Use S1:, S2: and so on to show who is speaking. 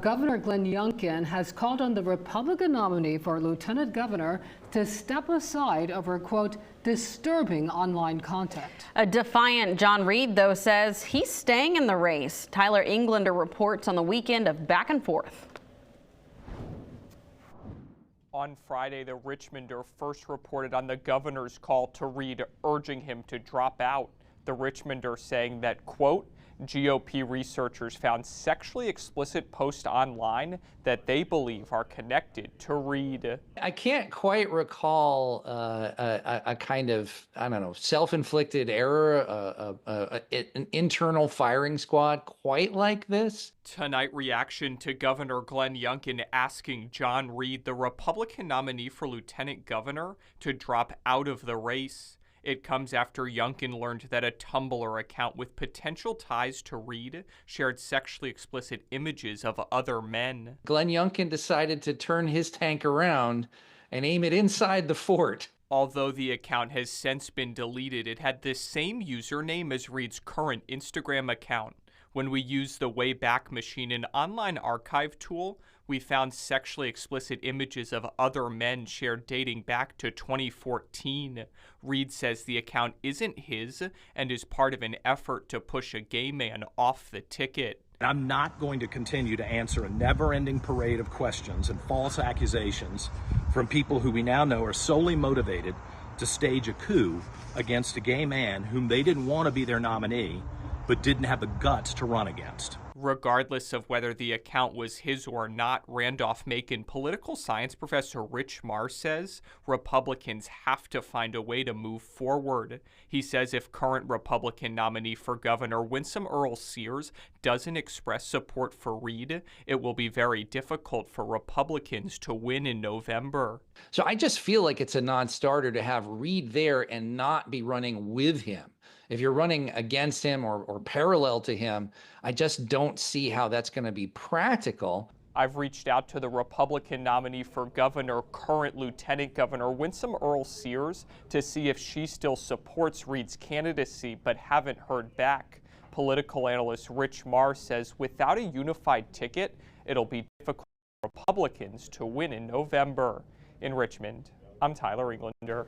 S1: Governor Glenn Youngkin has called on the Republican nominee for lieutenant governor to step aside over, quote, disturbing online content.
S2: A defiant John Reid, though, says he's staying in the race. Tyler Englander reports on the weekend of back and forth.
S3: On Friday, the Richmonder first reported on the governor's call to Reid, urging him to drop out. The Richmonder saying that, quote, GOP researchers found sexually explicit posts online that they believe are connected to Reid.
S4: I can't quite recall a kind of, I don't know, self-inflicted error, an internal firing squad quite like this.
S3: Tonight, reaction to Governor Glenn Youngkin asking John Reid, the Republican nominee for lieutenant governor, to drop out of the race. It comes after Youngkin learned that a Tumblr account with potential ties to Reid shared sexually explicit images of other men.
S4: Glenn Youngkin decided to turn his tank around and aim it inside the fort.
S3: Although the account has since been deleted, it had the same username as Reid's current Instagram account. When we used the Wayback Machine, an online archive tool, we found sexually explicit images of other men shared dating back to 2014. Reid says the account isn't his and is part of an effort to push a gay man off the ticket.
S5: I'm not going to continue to answer a never-ending parade of questions and false accusations from people who we now know are solely motivated to stage a coup against a gay man whom they didn't want to be their nominee, but didn't have the guts to run against.
S3: Regardless of whether the account was his or not, Randolph-Macon political science professor Rich Marr says Republicans have to find a way to move forward. He says if current Republican nominee for governor Winsome Earl-Sears doesn't express support for Reid, it will be very difficult for Republicans to win in November.
S4: So I just feel like it's a non-starter to have Reid there and not be running with him. If you're running against him or parallel to him, I just don't see how that's going to be practical.
S3: I've reached out to the Republican nominee for governor, current Lieutenant Governor Winsome Earl-Sears, to see if she still supports Reid's candidacy, but haven't heard back. Political analyst Rich Marr says without a unified ticket, it'll be difficult for Republicans to win in November. In Richmond, I'm Tyler Englander.